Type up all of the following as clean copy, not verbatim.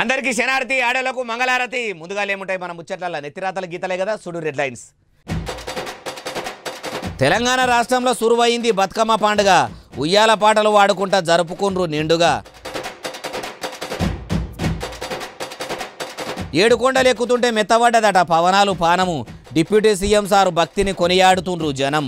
అందరికీ శనారతి ఆడలకు మంగళారతి. ముందుగా ఏముంటాయి మన ముచ్చట్ల నెత్తిరాతల గీతలే కదా. సుడు రెడ్ లైన్స్. తెలంగాణ రాష్ట్రంలో సురువైంది బతుకమ్మ పండుగ. ఉయ్యాల పాటలు వాడుకుంటా జరుపుకుండ్రు నిండుగా. 7 కొండలు ఎక్కుతుంటే మెత్తబడ్డదట పవనాలు పానము. డిప్యూటీ సీఎం సారు భక్తిని కొనియాడుతుండ్రు జనం.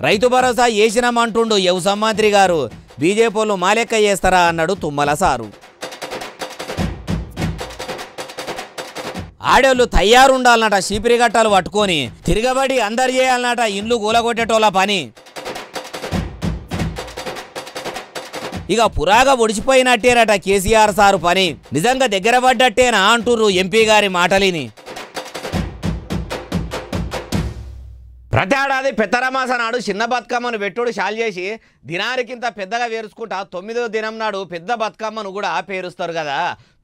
రైతు భరోసా ఏసినామంటుండు వ్యవసాయ మంత్రి గారు. బీజేపీలు మాలెక్క చేస్తారా అన్నాడు తుమ్మల సారు. ఆడోళ్ళు తయారుండాలన్నట చీపిరిగట్టాలు పట్టుకొని. తిరగబడి అందరు చేయాలన్నట ఇండ్లు గూలగొట్టేటోళ్ళ పని. ఇక పురాగా ఒడిచిపోయినట్టేనట కేసీఆర్ సారు పని. నిజంగా దగ్గర పడ్డట్టేనా అంటుర్రు ఎంపీ గారి మాటలిని. ప్రతి ఏడాది పెద్దరమాస నాడు చిన్న బతుకమ్మను పెట్టుడు షాల్ చేసి దినానికింత పెద్దగా వేరుచుకుంటా 9వ దినం నాడు పెద్ద బతుకమ్మను కూడా పేరుస్తారు కదా.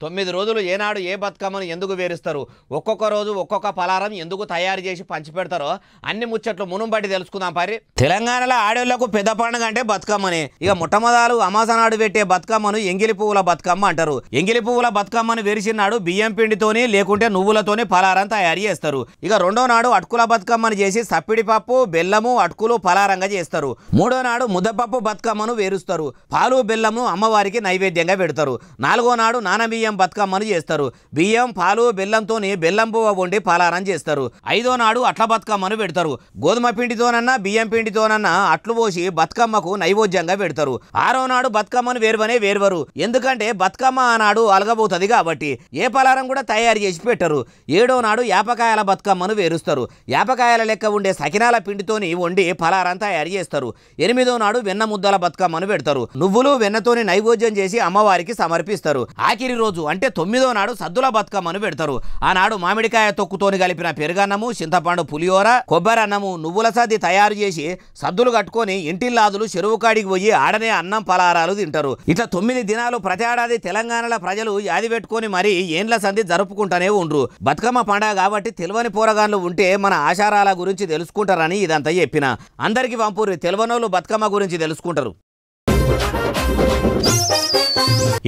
9 రోజులు ఏనాడు ఏ బతుకమ్మను ఎందుకు వేరుస్తారు, ఒక్కొక్క రోజు ఒక్కొక్క పలారం ఎందుకు తయారు చేసి పంచిపెడతారో అన్ని ముచ్చట్లు మునుబట్టి తెలుసుకుందాం పరి. తెలంగాణలో ఆడోళ్లకు పెద్ద పండుగ అంటే బతుకమ్మని. ఇక మొట్టమొదలు అమాస నాడు పెట్టే బతుకమ్మను ఎంగిలి పువ్వుల బతుకమ్మ అంటారు. ఎంగిలి పువ్వుల బతుకమ్మను వేరిచినాడు బియ్యం పిండితోని లేకుంటే నువ్వులతోని పలారం తయారు చేస్తారు. ఇక రెండో నాడు అటుకుల బతుకమ్మను చేసి సప్పిడి పప్పు బెల్లము అటుకులు పలారంగా చేస్తారు. మూడో నాడు ముద్దపప్పు బతుకమ్మను వేరుస్తారు. పాలు బెల్లము అమ్మవారికి నైవేద్యంగా పెడతారు. నాలుగో నాడు నానబియ్యం బతుకమ్మను చేస్తారు. బియ్యం పాలు బెల్లంతోని బెల్లం పువ్వు వండి పలారం చేస్తారు. ఐదో నాడు అట్ల బతుకమ్మను పెడతారు. గోధుమ పిండితోనన్నా బియ్యం పిండితోనన్నా అట్లు పోసి బతుకమ్మకు నైవేద్యంగా పెడతారు. ఆరో నాడు బతుకమ్మను వేరువరు. ఎందుకంటే బతుకమ్మ ఆనాడు అలగబోతుంది కాబట్టి ఏ పలారం కూడా తయారు చేసి పెట్టరు. ఏడో నాడు యాపకాయల బతుకమ్మను వేరుస్తారు. యాపకాయల లెక్క ఉండే సకినాల పిండితోని వండి పలారం తయారు చేస్తారు. ఎనిమిదో నాడు వెన్న ముద్దల బతుకమ్మను పెడతారు. నువ్వులు వెన్నతోని నైవేద్యం చేసి అమ్మవారికి సమర్పిస్తారు. ఆఖరి రోజు అంటే 9వ నాడు సద్దుల బతుకమ్మను పెడతారు. ఆనాడు మామిడికాయ తొక్కుతోని కలిపిన పెరుగన్నము చింతపండు పులిహోర కొబ్బరి అన్నము నువ్వుల సద్ది తయారు చేసి సద్దులు కట్టుకొని ఇంటిల్లాదులు చెరువు కాడికి పోయి ఆడనే అన్నం పలారాలు తింటారు. ఇట్లా 9 దినాలు ప్రతి ఏడాది తెలంగాణలో ప్రజలు యాది పెట్టుకొని మరి ఏండ్ల సంధి జరుపుకుంటూనే ఉండ్రు. బతుకమ్మ పండుగ కాబట్టి తెలియని పోరగాన్లు ఉంటే మన ఆచారాల గురించి తెలుసుకుంటారని ఇదంతా చెప్పిన. అందరికి పంపుర్రి, తెలియనోళ్ళు బతుకమ్మ గురించి తెలుసుకుంటారు.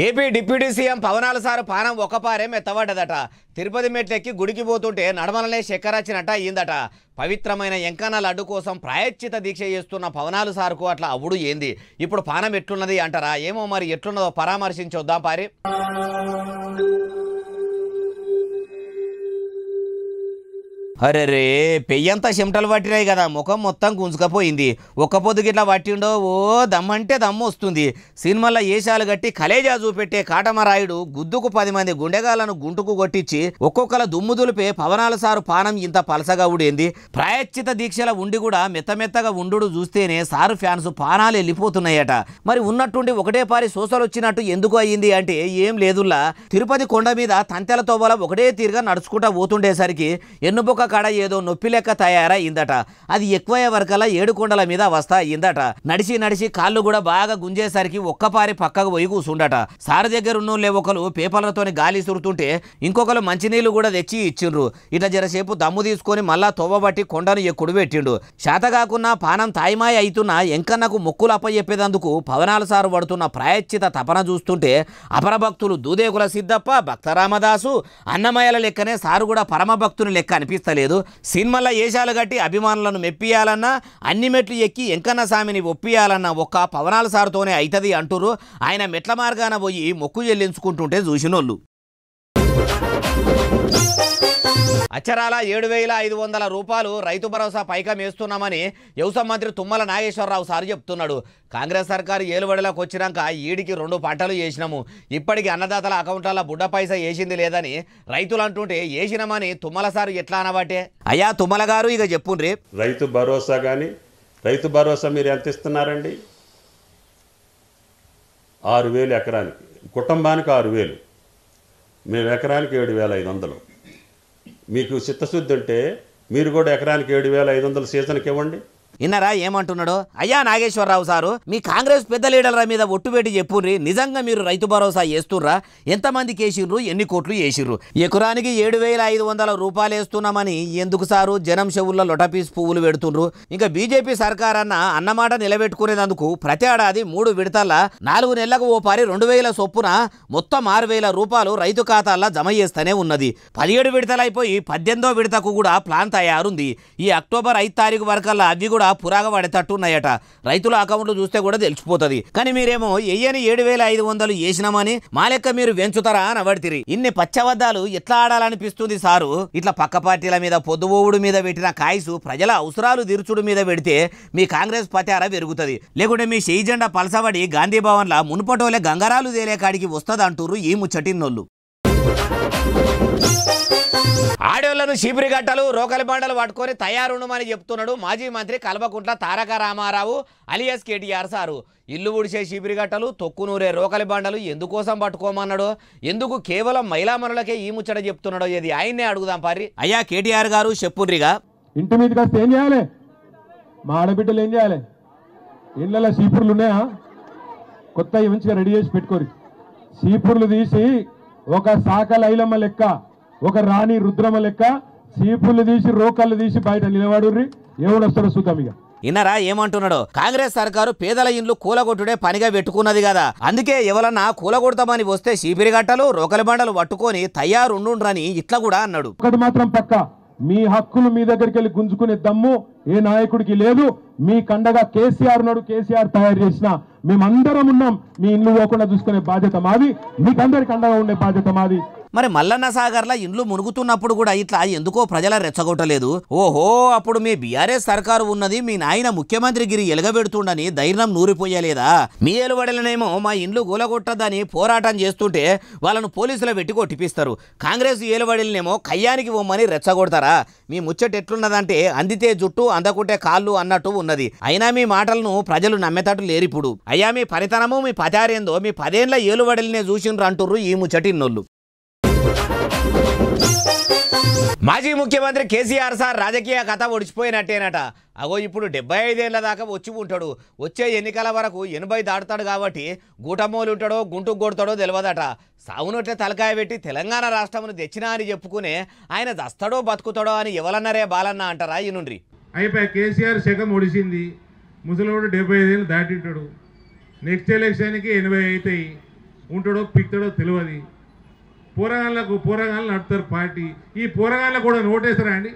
ఏపీ డిప్యూటీ సీఎం పవనాల సారు పానం ఒక్కపారే మెత్తబడ్డదట. తిరుపతి మెట్లెక్కి గుడికి పోతుంటే నడమలనే చక్కెరచ్చినట్ట అయ్యిందట. పవిత్రమైన ఎంకన్న లడ్డు కోసం ప్రాయశ్చిత దీక్ష చేస్తున్న పవనాలు సారుకు అట్లా అవుడు ఏంది. ఇప్పుడు పానం ఎట్లున్నది అంటారా? ఏమో మరి ఎట్లున్నదో పరామర్శించొద్దాం పారి. అరే పెయ్యంతా చెమటలు పట్టినాయి కదా, ముఖం మొత్తం గుంజుకపోయింది. ఒక్క పొద్దుకి ఇట్లా పట్టిండో ఓ దమ్మంటే దమ్ము వస్తుంది. సినిమాల్లో ఏషాలు కట్టి కలేజా చూపెట్టే కాటమరాయుడు గుద్దుకు 10 మంది గుండెగాలను గుంటుకు కొట్టించి ఒక్కొక్కల దుమ్ము దులిపే పవనాల సారు పానం ఇంత పలసగా ఉడేంది. ప్రాయశ్చిత దీక్షల ఉండి కూడా మెత్తమెత్తగా ఉండు చూస్తేనే సారు ఫ్యాన్స్ పానాలు వెళ్ళిపోతున్నాయట. మరి ఉన్నట్టుండి ఒకటే పారి సోసలు వచ్చినట్టు ఎందుకు అయ్యింది అంటే ఏం లేదుల్లా. తిరుపతి కొండ మీద తంతెల తోవల ఒకటే తీరుగా నడుచుకుంటా పోతుండేసరికి ఎన్నుబొక్క కాడ ఏదో నొప్పి లెక్క తయారైందట. అది ఎక్కువ వరకల్లా 7 కొండల మీద అవస్థ అయ్యిందట. నడిచి కాళ్ళు కూడా బాగా గుంజేసరికి ఒక్కపారి పక్కకు పోయి కూసుండట. సారు దగ్గర ఉన్నోళ్ళే ఒకరు పేపర్లతోని గాలి సురుతుంటే ఇంకొకరు మంచినీళ్ళు కూడా తెచ్చి ఇచ్చిండ్రు. ఇట్లా జరసేపు దమ్ము తీసుకొని మళ్ళా తొవ్వబట్టి కొండను ఎక్కుడు పెట్టిండు. శాతగాకున్నా పానం తాయిమాయ అవుతున్నా ఎంకన్నకు మొక్కులు అప్పచెప్పేదందుకు పవనాల సారు పడుతున్న ప్రాయశ్చిత తపన చూస్తుంటే అపరభక్తులు దూదేకుల సిద్ధప్ప భక్తరామదాసు అన్నమయ్యల లెక్కనే సారు కూడా పరమభక్తుని లెక్క అనిపిస్తలేదు. సినిమాల్లో ఏషాలు కట్టి అభిమానులను మెప్పియాలన్నా అన్ని మెట్లు ఎక్కి ఎంకన్న స్వామిని ఒప్పియాలన్నా ఒక్క పవనాల సారుతోనే అవుతుంది అంటురు. ఆయన మెట్ల మార్గాన పోయి మొక్కు చెల్లించుకుంటుంటే చూసినోళ్ళు. అచ్చరాల 7,500 రూపాయలు రైతు భరోసా పైకం వేస్తున్నామని వ్యవసాయ మంత్రి తుమ్మల నాగేశ్వరరావు సారు చెప్తున్నాడు. కాంగ్రెస్ సర్కారు ఏలుబడిలోకి వచ్చినాక ఈడికి 2 పంటలు వేసినాము, ఇప్పటికి అన్నదాతల అకౌంట్ల బుడ్డ పైసా వేసింది లేదని రైతులు అంటుంటే వేసినామని తుమ్మల సారు ఎట్లా అనబట్టే? అయ్యా తుమ్మల గారు ఇక చెప్పుండ్రి. రైతు భరోసా కానీ రైతు భరోసా మీరు ఎంత ఇస్తున్నారండి? 6,000 ఎకరానికి, కుటుంబానికి 6,000, మేము ఎకరానికి 7,500. మీకు చిత్తశుద్ధి ఉంటే మీరు కూడా ఎకరానికి 7,500 సీజన్కి ఇవ్వండి. ఇన్నరా ఏమంటున్నాడో? అయ్యా నాగేశ్వరరావు సారు, మీ కాంగ్రెస్ పెద్ద లీడర్ల మీద ఒట్టు పెట్టి చెప్పుర్రి, నిజంగా మీరు రైతు భరోసా చేస్తుర్రా? ఎంతమందికి వేసిర్రు, ఎన్ని కోట్లు వేసిర్రు? ఎకరానికి 7,500 రూపాయలు వేస్తున్నామని ఎందుకు సారు జనం చెవుల్లో లొటపీస్ పువ్వులు పెడుతుండ్రు? ఇంకా బీజేపీ సర్కార్ అన్నమాట నిలబెట్టుకునేందుకు ప్రతి ఏడాది 3 విడతల్లో 4 నెలలకు ఓ పారి 2,000 చొప్పున మొత్తం 6,000 రూపాయలు రైతు ఖాతాల్లో జమ చేస్తూనే ఉన్నది. 17 విడతలైపోయి 18వ విడతకు కూడా ప్లాన్ తయారుంది. ఈ అక్టోబర్ 5 తారీఖు వరకల్లా అవి కూడా పురాగా పడేటట్టున్నాయట. రైతుల అకౌంట్లు చూస్తే కూడా తెలిసిపోతుంది. కానీ మీరేమో ఎయ్యని 7,500 వేసినామని మా లెక్క మీరు వెంచుతారా అని అవడితిరి. ఇన్ని పచ్చబద్దాలు ఎట్లా ఆడాలనిపిస్తుంది సారు? ఇట్లా పక్క పార్టీల మీద పొద్దుబోవుడు మీద పెట్టిన కాయసు ప్రజల అవసరాలు తీర్చుడు మీద పెడితే మీ కాంగ్రెస్ పతార పెరుగుతుంది. లేకుంటే మీ షెయి జెండా పలసబడి గాంధీ భవన్ల మునుపటోలే గంగరాలు తేలే కాడికి వస్తదంటూరు ఈ ముచ్చటిన్నోళ్ళు. ఆడోళ్లను చీపిరి గట్టలు రోకలి బండలు పట్టుకొని తయారుండమని చెప్తున్నాడు మాజీ మంత్రి కల్వకుంట్ల తారక రామారావు అలియాస్ కేటీఆర్ సారు. ఇల్లు ఉడిసే చీపిరి గట్టలు, తొక్కునూరే రోకలి బండలు ఎందుకోసం పట్టుకోమన్నాడో, ఎందుకు కేవలం మహిళామణులకే ఈ ముచ్చట చెప్తున్నాడో ఇది ఆయన్నే అడుగుదాం పారి. అయ్యా కేటీఆర్ గారు చెప్పుర్రిగా. ఇంటి మీదకి వస్తే ఏం చేయాలి? మా ఆడబిడ్డలు ఏం చేయాలి? ఇళ్ళలో చీపుర్లు ఉన్నాయా? కొత్తవి మంచిగా రెడీ చేసి పెట్టుకోరు. చీపుర్లు తీసి ఒక సాకల ఐలమ్మ లెక్క, ఒక రాణి రుద్రమ లెక్క చీపుర్లు తీసి రోకళ్ళు తీసి బయట నిలబడుర్రి. ఎవడొస్తాడో చూద్దాం ఇక. ఇన్నరా ఏమంటున్నాడో? కాంగ్రెస్ సర్కారు పేదల ఇండ్లు కూలగొట్టుడే పనిగా పెట్టుకున్నది కదా, అందుకే ఎవరన్నా కూలగొడతామని వస్తే చీపిరి గట్టలు రోకలి బండలు పట్టుకొని తయారుండుండ్రని ఇట్లా కూడా అన్నాడు. ఒకటి మాత్రం పక్క, మీ హక్కులు మీ దగ్గరికి వెళ్ళి గుంజుకునే దమ్ము ఏ నాయకుడికి లేదు. మీ కండగా కేసీఆర్ నాడు కేసీఆర్ తయారు చేసిన మేమందరం ఉన్నాం. మీ ఇల్లు పోకుండా చూసుకునే బాధ్యత మాది, మీకందరికి అండగా ఉండే బాధ్యత మాది. మరి మల్లన్న సాగర్ల ఇండ్లు మునుగుతున్నప్పుడు కూడా ఇట్లా ఎందుకో ప్రజల రెచ్చగొట్టలేదు? ఓహో, అప్పుడు మీ బీఆర్ఎస్ సర్కారు ఉన్నది, మీ నాయన ముఖ్యమంత్రి గిరి ఎలగబెడుతుండని ధైర్యం నూరిపోయలేదా? మీ ఏలుబడిలనేమో మా ఇండ్లు కూలగొట్టద్దని పోరాటం చేస్తుంటే వాళ్ళను పోలీసులు పెట్టి కొట్టిపిస్తారు. కాంగ్రెస్ ఏలుబడిలనేమో కయ్యానికి పోమ్మని రెచ్చగొడతారా? మీ ముచ్చట ఎట్లున్నదంటే అందితే జుట్టు అందకుంటే కాళ్ళు అన్నట్టు ఉన్నది. అయినా మీ మాటలను ప్రజలు నమ్మేటట్టు లేరిప్పుడు. అయ్యా మీ పనితనము మీ పదారేందో మీ 10 ఏళ్ల ఏలుబడిలనే చూసిండ్రు అంటుర్రు ఈ ముచ్చటిన్నోళ్ళు. మాజీ ముఖ్యమంత్రి కేసీఆర్ సార్ రాజకీయ కథ ఒడిచిపోయినట్టేనట. అగో ఇప్పుడు 75 ఏళ్ల దాకా వచ్చి ఉంటాడు. వచ్చే ఎన్నికల వరకు 80 దాటుతాడు కాబట్టి గూటమోలు ఉంటాడో గుంటుకు కొడతాడో తెలియదట. సావునొట్టే తలకాయ పెట్టి తెలంగాణ రాష్ట్రమును తెచ్చినా అని చెప్పుకునే ఆయన దస్తాడో బతుకుతాడో అని ఎవరన్నారే బాలన్న అంటారా ఈనుండ్రి. అయిపోయి కేసీఆర్ శకం ఒడిసింది. ముసలివాడు 75 ఏళ్ళు దాటింటాడు. నెక్స్ట్ ఎలక్షన్కి 80 అవుతాయి. ఉంటాడో పిక్తాడో తెలియదు. పోరగాళ్ళు నడుపుతారు పార్టీ. ఈ పోరగాళ్ళకు కూడా నోటేస్తారా అండి?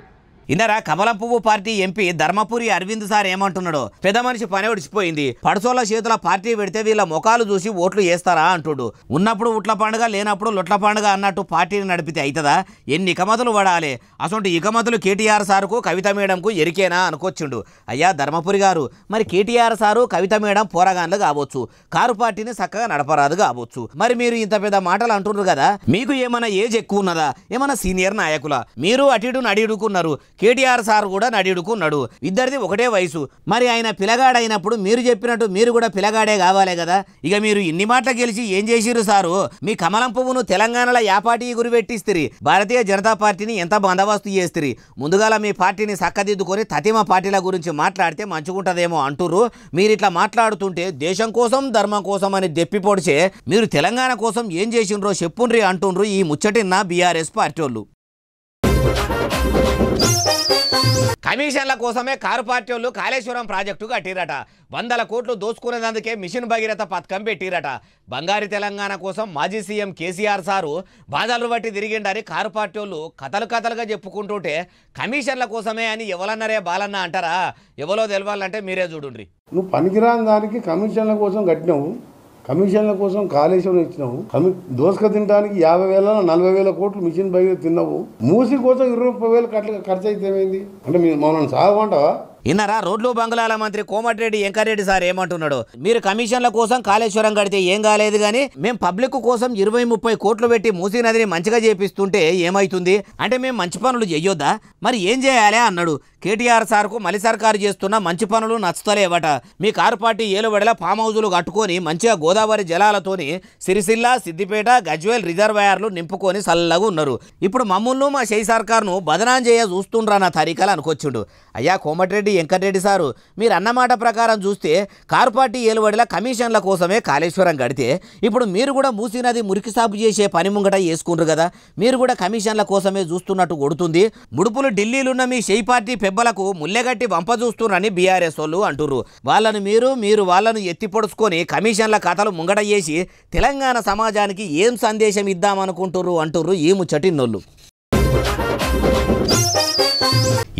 ఇన్నరా కమలం పువ్వు party MP Dharmapuri Arvind sir ఏమంటున్నాడో? పెద్ద మనిషి పని ఒడిచిపోయింది, పడుసోళ్ళ చేతుల పార్టీ పెడితే వీళ్ళ ముఖాలు చూసి ఓట్లు వేస్తారా అంటుడు. ఉన్నప్పుడు ఉట్ల పండుగ లేనప్పుడు లొట్ల పండుగ అన్నట్టు పార్టీని నడిపితే అవుతుందా? ఎన్ని ఇకమతులు పడాలి? అసలు ఇకమతులు కేటీఆర్ సార్కు కవిత మేడంకు ఎరికేనా అనుకొచ్చిండు. అయ్యా ధర్మపురి గారు, మరి కేటీఆర్ సారు కవిత మేడం పోరగాన్లు కావచ్చు, కారు పార్టీని చక్కగా నడపరాదు కావచ్చు. మరి మీరు ఇంత పెద్ద మాటలు అంటున్నారు కదా, మీకు ఏమైనా ఏజ్ ఎక్కువ ఉన్నదా? ఏమైనా సీనియర్ నాయకుల? మీరు అటు నడిడుకున్నారు, కేటీఆర్ సార్ కూడా నడిడుకున్నాడు. ఇద్దరిది ఒకటే వయసు. మరి ఆయన పిల్లగాడైనప్పుడు మీరు చెప్పినట్టు మీరు కూడా పిల్లగాడే కావాలే కదా. ఇక మీరు ఇన్ని మాటలు గెలిచి ఏం చేసిరు సారు? మీ కమలం పువ్వును తెలంగాణలో యా పార్టీ గురి పెట్టిస్తిరి? భారతీయ జనతా పార్టీని ఎంత బందోబస్తు చేస్తిరి? ముందుగాల మీ పార్టీని చక్కదిద్దుకొని తతిమ పార్టీల గురించి మాట్లాడితే మంచుకుంటదేమో అంటుర్రు. మీరు ఇట్లా మాట్లాడుతుంటే దేశం కోసం ధర్మం కోసం అని దెప్పి పొడిచే మీరు తెలంగాణ కోసం ఏం చేసిండ్రో చెప్పుండ్రి అంటుండ్రు ఈ ముచ్చటిన్న బీఆర్ఎస్ పార్టీ వాళ్ళు. కమిషన్ల కోసమే కారు పార్టీ వాళ్ళు కాళేశ్వరం ప్రాజెక్టు కట్టిరట. 100 కోట్లు దోచుకునేందుకే మిషన్ భగీరథ పథకం పెట్టిరట. బంగారు తెలంగాణ కోసం మాజీ సీఎం కేసీఆర్ సారు బాధలు బట్టి తిరిగిండని కారు పార్టీ వాళ్ళు కథలుగా చెప్పుకుంటుంటే కమిషన్ల కోసమే అని ఎవరన్నారే బాలన్న అంటారా? ఎవరో తెలవాలంటే మీరే చూడుండ్రి. నువ్వు పనికిరాని దానికి కమిషన్ల కోసం కట్టినావు, కమిషన్ల కోసం కాళేశ్వరం ఇచ్చినావు, దోసక తినడానికి 50,000 40,000 కోట్లు మిషన్ బయట తిన్నావు. మూసి కోసం 20,000 ఖర్చు అయితే ఏమైంది? అంటే మమ్మల్ని సాగమంటావా? ఇన్నరా రోడ్లు బంగ్లాల మంత్రి కోమటిరెడ్డి వెంకరెడ్డి సార్ ఏమంటున్నాడు? మీరు కమిషన్ల కోసం కాళేశ్వరం కడితే ఏం కాలేదు కానీ మేము పబ్లిక్ కోసం 20-30 కోట్లు పెట్టి మూసీ నదిని మంచిగా చేపిస్తుంటే ఏమైతుంది అంటే మేము మంచి పనులు చెయ్యొద్దా? మరి ఏం చేయాలి అన్నాడు. కేటీఆర్ సార్కు మలి సర్కారు చేస్తున్న మంచి పనులు నచ్చుతలేవట. మీ కారు పార్టీ ఏలుబడిలా ఫామ్ హౌజులు కట్టుకొని మంచిగా గోదావరి జలాలతోని సిరిసిల్ల సిద్దిపేట గజ్వేల్ రిజర్వాయర్లు నింపుకొని చల్లగా ఉన్నారు. ఇప్పుడు మమ్మల్ని మా షెయి సర్కార్ను బదనాం చేయ చూస్తుండ్రా నా తరీకాలు అనుకొచ్చిండు. అయ్యా కోమటిరెడ్డి కోమటిరెడ్డి వెంకటరెడ్డి సారు, మీరు అన్నమాట ప్రకారం చూస్తే కారు పార్టీ ఏలుబడిల కమిషన్ల కోసమే కాళేశ్వరం గడితే ఇప్పుడు మీరు కూడా మూసీ నది మురికి సాపు చేసే పని ముంగట వేసుకుంటారు కదా, మీరు కూడా కమిషన్ల కోసమే చూస్తున్నట్టు కొడుతుంది. ముడుపులు ఢిల్లీలున్న మీ షెయి పార్టీ పెబ్బలకు ముల్లెగట్టి వంప చూస్తున్నారని బీఆర్ఎస్ వాళ్ళు అంటుర్రు. వాళ్ళను మీరు వాళ్ళను ఎత్తి పొడుచుకొని కమిషన్ల కథలు ముంగట చేసి తెలంగాణ సమాజానికి ఏం సందేశం ఇద్దామనుకుంటుర్రు అంటుర్రు ఈ ముచ్చటిన్నోళ్ళు.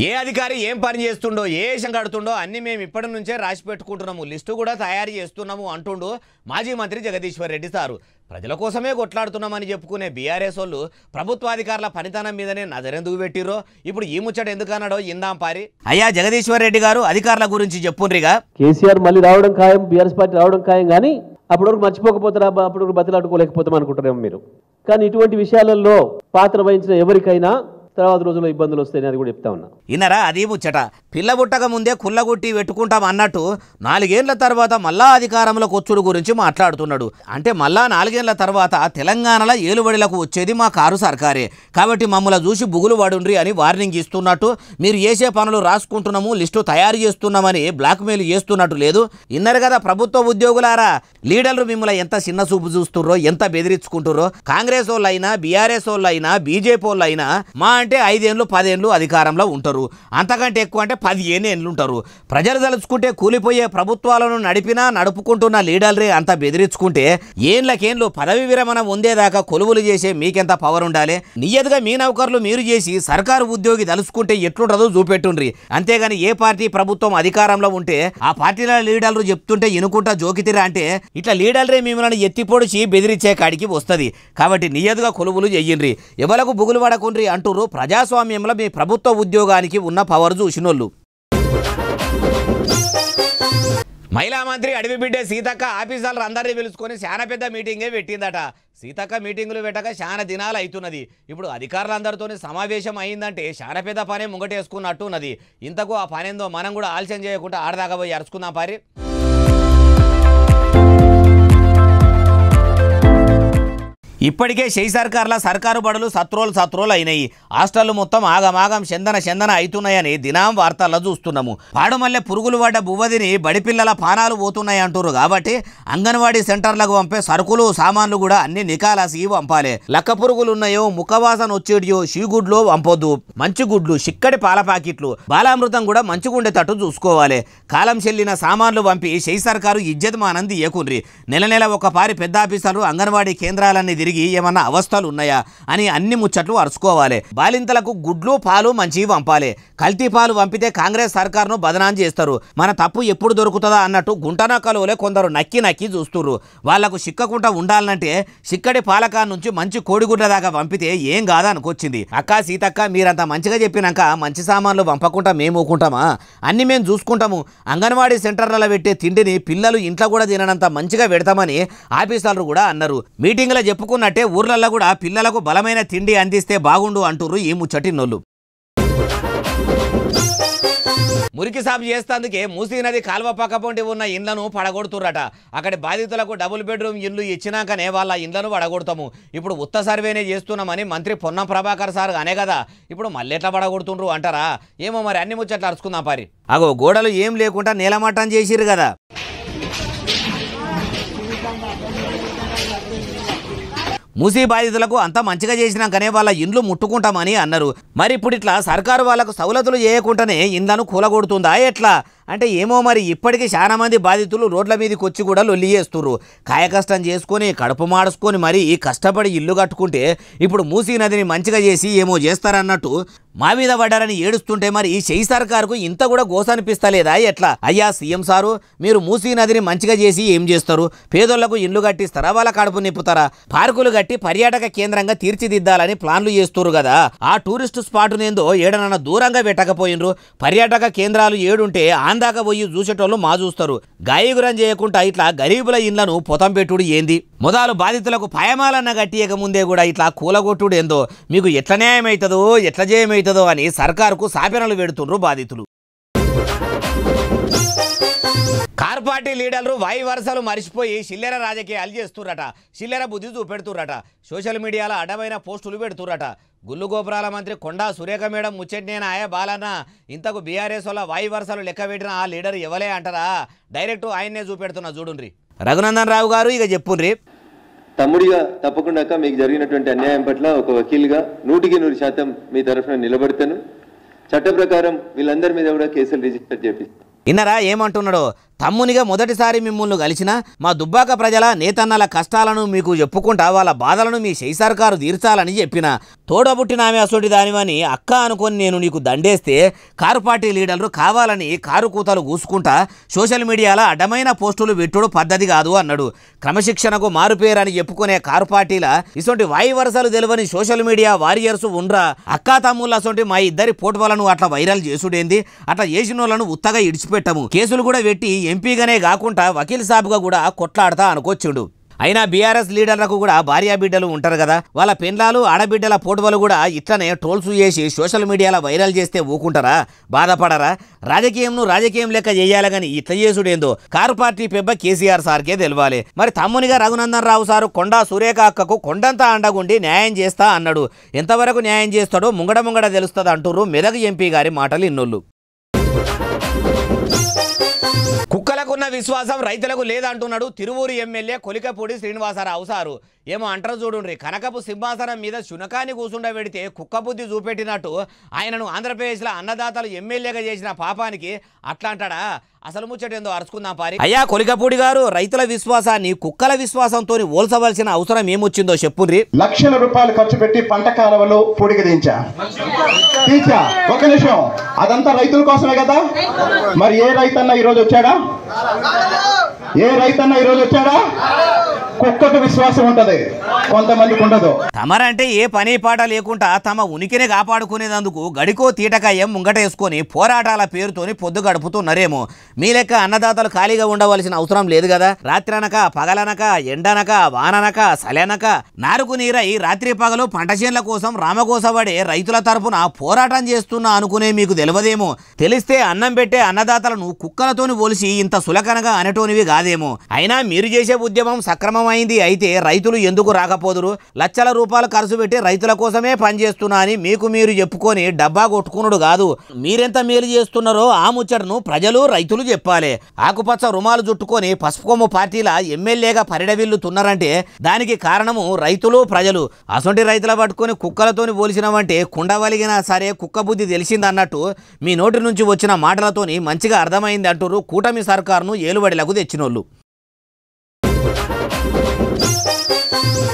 ఏ అధికారి ఏం పని చేస్తుండో ఏ వేషం కడుతుండో అన్ని మేము ఇప్పటి నుంచే రాసి పెట్టుకుంటున్నాము, లిస్టు కూడా తయారు చేస్తున్నాము అంటుండు మాజీ మంత్రి జగదీశ్వర్ రెడ్డి సారు. ప్రజల కోసమే కొట్లాడుతున్నామని చెప్పుకునే బీఆర్ఎస్ వాళ్ళు ప్రభుత్వాధికారుల పనితనం మీదనే నజరెందుకు పెట్టిరో ఇప్పుడు ఈ ముచ్చట ఎందుకన్నాడో ఇందాం పారి. అయ్యా జగదీశ్వర్ రెడ్డి గారు అధికారుల గురించి చెప్పుండ్రిగా. కేసీఆర్ మళ్ళీ రావడం ఖాయం, బీఆర్ఎస్ పార్టీ రావడం ఖాయం, కానీ అప్పటివరకు మర్చిపోకపోతారా, అప్పటివరకు బతిలాడుకోలేకపోతాం అనుకుంటారేమో మీరు. కానీ ఇటువంటి విషయాలలో పాత్ర వహించిన ఎవరికైనా తర్వాత రోజుల్లో ఇబ్బందులు వస్తాయని అది కూడా చెప్తా ఉన్నా. ఇన్నరా అది ముచ్చట. పిల్ల పుట్టక ముందే కుల్లగుట్టి పెట్టుకుంటాం అన్నట్టు 4 ఏళ్ల తర్వాత మళ్ళా అధికారంలోకి వచ్చుడు గురించి మాట్లాడుతున్నాడు. అంటే మళ్ళా 4 ఏళ్ల తర్వాత తెలంగాణలో ఏలుబడిలకు వచ్చేది మా కారు సర్కారే, కాబట్టి మమ్మల్ని చూసి బుగులు పడుండ్రి అని వార్నింగ్ ఇస్తున్నట్టు, మీరు చేసే పనులు రాసుకుంటున్నాము, లిస్టు తయారు చేస్తున్నామని బ్లాక్మెయిల్ చేస్తున్నట్టు లేదు. ఇన్నరు కదా ప్రభుత్వ ఉద్యోగులారా, లీడర్లు మిమ్మల్ని ఎంత చిన్న చూపు చూస్తుర్రో, ఎంత బెదిరించుకుంటుర్రో. కాంగ్రెస్ వాళ్ళైనా బీఆర్ఎస్ వాళ్ళైనా బీజేపీ వాళ్ళైనా మా అంటే 5 ఏళ్ళు 10 ఏళ్ళు అధికారంలో ఉంటారు, అంతకంటే ఎక్కువ అంటే 15 ఏళ్ళు ఉంటారు. ప్రజలు తలుచుకుంటే కూలిపోయే ప్రభుత్వాలను నడుపుకుంటున్న లీడర్లే అంత బెదిరించుకుంటే ఏళ్ళకేళ్ళు పదవి విరమణ పొందేదాకా కొలువులు చేసే మీకెంత పవర్ ఉండాలి. నియతగా మీ నౌకర్లు మీరు చేసి సర్కారు ఉద్యోగి తలుచుకుంటే ఎట్లుంటుందో చూపెట్టుండ్రి. అంతేగాని ఏ పార్టీ ప్రభుత్వం అధికారంలో ఉంటే ఆ పార్టీల లీడర్లు చెప్తుంటే ఇనుకుంటా జోకితిరా అంటే ఇట్లా లీడర్లే మిమ్మల్ని ఎత్తిపొడిచి బెదిరించే కాడికి వస్తుంది. కాబట్టి నియతగా కొలువులు చెయ్యండ్రి, ఎవలకు బుగులు పడకుండ్రి అంటుర్రు ప్రజాస్వామ్యంలో మీ ప్రభుత్వ ఉద్యోగానికి ఉన్న పవర్ చూసినోళ్ళు. మహిళా మంత్రి అడవి బిడ్డ సీతక్క ఆఫీసర్లు అందరినీ పిలుచుకొని చాలా పెద్ద మీటింగే పెట్టిందట. సీతక్క మీటింగులు పెట్టక చాలా దినాలు అవుతున్నది. ఇప్పుడు అధికారులందరితో సమావేశం అయిందంటే చాలా పెద్ద పనే ముంగటేసుకున్నట్టు ఉన్నది. ఇంతకు ఆ పనేందో మనం కూడా ఆలస్యం చేయకుండా ఆడదాకా పోయి అరుచుకుందాం పారి. ఇప్పటికే షెయి సర్కార్ల సర్కారు బడులు సత్రోలు అయినాయి. హాస్టళ్లు మొత్తం ఆగమాగం చందన అవుతున్నాయని దినాం వార్తల్లో చూస్తున్నాము. పాడుమల్లె పురుగులు పడ్డ బువ్వదిని బడిపిల్లల పానాలు పోతున్నాయి అంటారు. కాబట్టి అంగన్వాడీ సెంటర్లకు పంపే సరుకులు సామాన్లు కూడా అన్ని నికాలాసి పంపాలి. లక్క పురుగులు ఉన్నాయో, ముఖవాసన వచ్చేటియో షీగుడ్లు పంపొద్దు. మంచి గుడ్లు, చిక్కడి పాల ప్యాకెట్లు, బాలామృతం కూడా మంచిగుండేటట్టు చూసుకోవాలి. కాలం చెల్లిన సామాన్లు పంపి షెయి సర్కారు ఇజ్జతమానం తీయకుండ్రి. నెల ఒక పారి పెద్ద ఆఫీసర్లు అంగన్వాడీ కేంద్రాలన్నీ ఏమన్నా అవస్థలు ఉన్నాయా అని అన్ని ముచ్చట్లు అరుచుకోవాలి. బాలింతలకు గుడ్లు పాలు మంచివి పంపాలి. కల్తీ పాలు పంపితే కాంగ్రెస్ సర్కారును బదనాం చేస్తారు. మన తప్పు ఎప్పుడు దొరుకుతుందా అన్నట్టు గుంటనక్కలోలే కొందరు నక్కి చూస్తుర్రు. వాళ్లకు సిక్కకుండా ఉండాలంటే చిక్కడి పాలకా నుంచి మంచి కోడిగుడ్ల దాకా పంపితే ఏం కాదా అనుకొచ్చింది. అక్క సీతక్క మీరంతా మంచిగా చెప్పినాక మంచి సామాన్లు పంపకుండా మేము ఊకుంటామా? అన్ని మేము చూసుకుంటాము. అంగన్వాడీ సెంటర్లలో పెట్టే తిండిని పిల్లలు ఇంట్లో కూడా తిననంత మంచిగా పెడతామని ఆఫీసర్లు కూడా అన్నారు. మీటింగ్లో చెప్పుకున్నట్టే ఊర్లలో కూడా పిల్లలకు బలమైన తిండి అందిస్తే బాగుండు అంటుర్రు ఈ ముచ్చటిన్నోళ్ళు. మురికి సాపు చేస్తేందుకే మూసీ నది కాల్వ పక్కపొంటి ఉన్న ఇండ్లను పడగొడుతుర్రట. అక్కడి బాధితులకు డబుల్ బెడ్రూమ్ ఇండ్లు ఇచ్చినాకనే వాళ్ళ ఇండ్లను పడగొడతాము. ఇప్పుడు ఉత్త సర్వేనే చేస్తున్నామని మంత్రి పొన్నం ప్రభాకర్ సార్ అనే కదా, ఇప్పుడు మళ్ళీ ఎట్లా పడగొడుతుండ్రు అంటారా? ఏమో మరి అన్ని ముచ్చట్లు అరుచుకుందాం పారి. అగో గోడలు ఏం లేకుండా నేలమట్టం చేసిరు కదా. మూసీ బాధితులకు అంత మంచిగా చేసినాకనే వాళ్ళ ఇండ్లు ముట్టుకుంటామని అన్నారు. మరి ఇప్పుడు ఇట్లా సర్కారు వాళ్ళకు సౌలతులు చేయకుండానే ఇండ్లను కూలగొడుతుందా ఎట్లా అంటే ఏమో మరి. ఇప్పటికీ చాలా మంది బాధితులు రోడ్ల మీదకి వచ్చి కూడా లొల్లి చేస్తుర్రు. కాయకష్టం చేసుకొని కడుపు మాడుచుకొని మరి కష్టపడి ఇల్లు కట్టుకుంటే ఇప్పుడు మూసీ నదిని మంచిగా చేసి ఏమో చేస్తారన్నట్టు మా మీద పడ్డారని ఏడుస్తుంటే మరి ఈ షెయి సర్కారుకు ఇంత కూడా గోసనిపిస్తలేదా ఎట్లా? అయ్యా సీఎం సారు, మీరు మూసీ నదిని మంచిగా చేసి ఏం చేస్తారు? పేదోళ్లకు ఇల్లు కట్టిస్తారా? వాళ్ళ కడుపు నింపుతారా? పార్కులు కట్టి పర్యాటక కేంద్రంగా తీర్చిదిద్దాలని ప్లాన్లు చేస్తున్నారు కదా. ఆ టూరిస్టు స్పాటునేందో ఏడనన్న దూరంగా పెట్టకపోయినరు. పర్యాటక కేంద్రాలు ఏడుంటే ఆందాక పోయి చూసేటోళ్ళు మా చూస్తారు. గాయగురం చేయకుండా ఇట్లా గరీబుల ఇండ్లను పొతం పెట్టుడు ఏంది? మొదలు బాధితులకు పాయమాలన్న గట్టియక ముందే కూడా ఇట్లా కూలగొట్టుడు ఏందో మీకు ఎట్ల న్యాయమవుతుందో ఎట్ల జయమవుతుందో అని సర్కారుకు సాపెనలు పెడుతుండ్రు బాధితులు. కార్ పార్టీ లీడర్లు వాయి వరుసలు మరిచిపోయి చిల్లర రాజకీయాలు చేస్తుర్రట, చిల్లర బుద్ధి చూపెడుతుర్రట, సోషల్ మీడియాలో అడ్డమైన పోస్టులు పెడుతుర్రట. గుళ్ళు గోపురాల మంత్రి కొండా సురేఖ మేడం ముచ్చట్నేనా ఆయా బాలన్న, ఇంతకు బీఆర్ఎస్ వల్ల వాయి వరుసలు లెక్క పెట్టిన ఆ లీడర్ ఎవలే అంటారా? డైరెక్ట్ ఆయన్నే చూపెడుతున్నా చూడుండ్రి. రఘునందన్ రావు గారు ఇక చెప్పుండ్రి. తమ్ముడిగా తప్పకుండా మీకు జరిగినటువంటి అన్యాయం పట్ల ఒక వకీల్గా 100% మీ తరఫున నిలబడతాను. చట్ట ప్రకారం వీళ్ళందరి మీద కూడా కేసులు రిజిస్టర్ చేపిస్తాను. ఇన్నరా ఏమంటున్నాడో? తమ్మునిగా మొదటిసారి మిమ్మల్ని కలిసిన మా దుబ్బాక ప్రజల నేతన్నల కష్టాలను మీకు చెప్పుకుంటా వాళ్ళ బాధలను మీ శై సర్కారు తీర్చాలని చెప్పిన. తోడబుట్టిన ఆమె అసోటి దానివని అక్క అనుకొని నేను నీకు దండేస్తే కారు పార్టీ లీడర్లు కావాలని కారు కూతలు కూసుకుంటా సోషల్ మీడియాలో అడ్డమైన పోస్టులు పెట్టుడు పద్ధతి కాదు అన్నాడు. క్రమశిక్షణకు మారుపేరని చెప్పుకునే కారు పార్టీల ఇసొంటి వాయి వరుసలు తెలియని సోషల్ మీడియా వారియర్స్ ఉండ్రా? అక్కా తమ్ముళ్ళ అసొంటి మా ఇద్దరి పోటువలను అట్లా వైరల్ చేసుడేంది? అట్లా చేసిన వాళ్ళను ఉత్తగా ఇడిచిపెట్టము, కేసులు కూడా పెట్టి ఎంపీగానే కాకుండా వకీల్ సాబుగా కూడా కొట్లాడతా అనుకొచ్చుడు. అయినా బీఆర్ఎస్ లీడర్లకు కూడా భార్యా బిడ్డలు ఉంటారు కదా, వాళ్ళ పెండ్లాలు ఆడబిడ్డల పోటువలు కూడా ఇట్లనే ట్రోల్స్ చేసి సోషల్ మీడియాలో వైరల్ చేస్తే ఊకుంటారా? బాధపడరా? రాజకీయం లెక్క చేయాలి కానీ ఇట్లా చేసుడేందో కారు పార్టీ పెబ్బ కేసీఆర్ సార్కే తెలవాలి. మరి తమ్మునిగా రఘునందన్ రావు సారు కొండా సురేఖ అక్కకు కొండంతా అండగుండి న్యాయం చేస్తా అన్నాడు. ఎంతవరకు న్యాయం చేస్తాడో ముంగడ తెలుస్తుంది అంటుర్రు మెదక్ ఎంపీ గారి మాటలు ఇన్నోళ్ళు. కుక్కలకున్న విశ్వాసం రైతులకు లేదంటున్నాడు తిరువూరు ఎమ్మెల్యే కొలికపూడి శ్రీనివాసరావు సారు. ఏమో అంటారు చూడుండ్రి, కనకపు సింహాసనం మీద శునకాన్ని కూసుండబెడితే కుక్క బుద్ధి చూపెట్టినట్టు ఆయనను ఆంధ్రప్రదేశ్లో అన్నదాతలు ఎమ్మెల్యేగా చేసిన పాపానికి అట్లా అంటాడా? అసలు ముచ్చటేందో అరుచుకుందాం పారి. అయ్యా కొలికపూడి గారు, రైతుల విశ్వాసాన్ని కుక్కల విశ్వాసంతో పోల్చవలసిన అవసరం ఏమొచ్చిందో చెప్పుర్రి. లక్షల రూపాయలు ఖర్చు పెట్టి పంట కాలువలు పూడికి తీంచా ఒక నిమిషం, అదంతా రైతుల కోసమే కదా. మరి ఏ రైతన్నా ఈరోజు వచ్చాడా? కుక్కకు విశ్వాసం ఉంటది, కొంతమందికి ఉండదు. తమరంటే ఏ పని పాట లేకుండా తమ ఉనికిని కాపాడుకునేందుకు గడికో తీటకాయం ముంగటేసుకొని పోరాటాల పేరుతోని పొద్దు గడుపుతున్నారేమో. మీ లెక్క అన్నదాతలు ఖాళీగా ఉండవలసిన అవసరం లేదు కదా. రాత్రనక పగలనక ఎండనక వాననక సలెనక నారుకు నీరై రాత్రి పగలు పంట చేన్ల కోసం రామకోసపడే రైతుల తరపున పోరాటం చేస్తున్నా అనుకునే మీకు తెలియదేమో. తెలిస్తే అన్నం పెట్టే అన్నదాతలను కుక్కలతోని పోలిసి ఇంత సులకనగా అనేటోనివి కాదేమో. అయినా మీరు చేసే ఉద్యమం సక్రమం అయింది అయితే రైతులు ఎందుకు రాకపోదురు? లక్షల రూపాయలు ఖర్చు పెట్టి రైతుల కోసమే పనిచేస్తున్నా అని మీకు మీరు చెప్పుకొని డబ్బా కొట్టుకునుడు కాదు. మీరెంత మేలు చేస్తున్నారో ఆ ముచ్చటను ప్రజలు రైతులు చెప్పాలి. ఆకుపచ్చ రుమాలు చుట్టుకొని పసుపు కొమ్ము పార్టీల ఎమ్మెల్యేగా పరిడవిల్లుతున్నారంటే దానికి కారణము రైతులు ప్రజలు. అసొంటి రైతుల పట్టుకొని కుక్కలతోని పోలిసినవంటే కుండవలిగినా సరే కుక్క బుద్ధి తెలిసిందన్నట్టు మీ నోటి నుంచి వచ్చిన మాటలతోని మంచిగా అర్థమైంది అంటారు కూటమి సర్కారును ఏలుబడిలకు తెచ్చినోళ్ళు.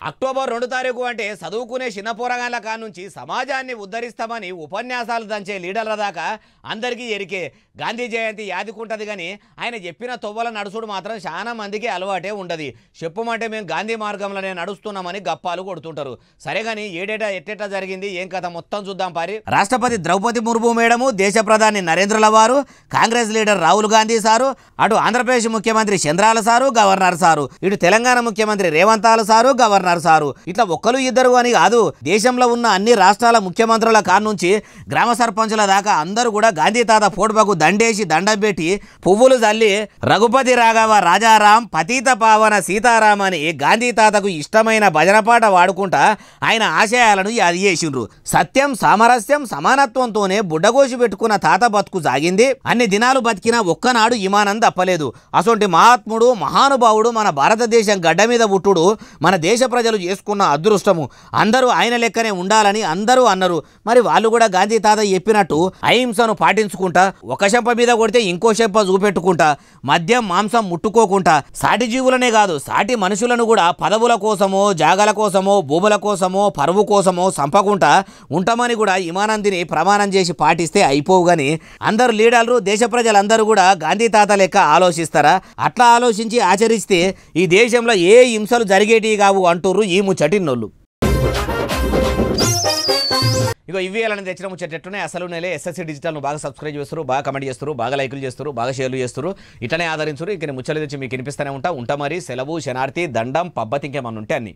అక్టోబర్ 2 తారీఖు అంటే చదువుకునే చిన్న పోరగాళ్ళ కానుంచి సమాజాన్ని ఉద్ధరిస్తామని ఉపన్యాసాలు దంచే లీడర్ల దాకా అందరికీ ఎరికే. గాంధీ జయంతి యాదికుంటది కానీ ఆయన చెప్పిన తొవ్వల నడుచుడు మాత్రం చాలా మందికి అలవాటే ఉండదు. చెప్పమంటే మేము గాంధీ మార్గంలోనే నడుస్తున్నామని గప్పాలు కొడుతుంటారు. సరే కానీ ఏడేటా ఎట్టేటా జరిగింది ఏం కథ మొత్తం చూద్దాం పారి. రాష్ట్రపతి ద్రౌపది ముర్ము మేడము, దేశ ప్రధాని నరేంద్రల వారు, కాంగ్రెస్ లీడర్ రాహుల్ గాంధీ సారు, అటు ఆంధ్రప్రదేశ్ ముఖ్యమంత్రి చంద్రాల సారు గవర్నర్ సారు, ఇటు తెలంగాణ ముఖ్యమంత్రి రేవంతాల సారు గవర్నర్ సారు. ఇట్లా ఒక్కరు ఇద్దరు అని కాదు, దేశంలో ఉన్న అన్ని రాష్ట్రాల ముఖ్యమంత్రుల కానుంచి గ్రామ సర్పంచుల దాకా అందరూ కూడా గాంధీ తాత ఫోటోకు దండేసి దండం పెట్టి పువ్వులు చల్లి రఘుపతి రాఘవ రాజారాం పతీత పావన సీతారాం అని గాంధీ తాతకు ఇష్టమైన భజన పాట వాడుకుంటా ఆయన ఆశయాలను యాది చేసిండ్రు. సత్యం సామరస్యం సమానత్వంతోనే బుడ్డగోసి పెట్టుకున్న తాత బతుకు సాగింది. అన్ని దినాలు బతికినా ఒక్కనాడు ఇమానం తప్పలేదు. అసొంటి మహాత్ముడు మహానుభావుడు మన భారతదేశం గడ్డ మీద పుట్టుడు మన దేశ ప్రజలు చేసుకున్న అదృష్టము. అందరూ ఆయన లెక్కనే ఉండాలని అందరూ అన్నారు. మరి వాళ్ళు కూడా గాంధీ తాత చెప్పినట్టు అహింసను పాటించుకుంటా, ఒక చెంప మీద కొడితే ఇంకో చెంప చూపెట్టుకుంటా, మద్యం మాంసం ముట్టుకోకుండా, సాటి జీవులనే కాదు సాటి మనుషులను కూడా పదవుల కోసమో జాగల కోసమో భూముల కోసమో పరువు కోసమో సంపకుండా ఉంటామని కూడా ఇమానందిని ప్రమాణం చేసి పాటిస్తే అయిపోవు. కానీ అందరు లీడర్లు దేశ ప్రజలందరూ కూడా గాంధీ తాత లెక్క ఆలోచిస్తారా? అట్లా ఆలోచించి ఆచరిస్తే ఈ దేశంలో ఏ హింసలు జరిగేటివి కావు అంటూరు ఈ ముచ్చటిన్నోళ్ళు. ఇగో ఇవి అలానే తెచ్చిన ముచ్చటెట్టునే అసలు నెలే ఎస్ఎస్సీ డిజిటల్ను బాగా సబ్స్క్రైబ్ చేస్తారు, బాగా కమెంట్ చేస్తారు, బాగా లైకులు చేస్తారు, బాగా షేర్లు చేస్తారు. ఇట్లనే ఆదరించరు. ఇంక ముచ్చలు తెచ్చి మీకు వినిపిస్తూనే ఉంటా మరి. సెలవు శనార్థి దండం పబ్బతి ఇంకేమన్నా ఉంటే అన్ని.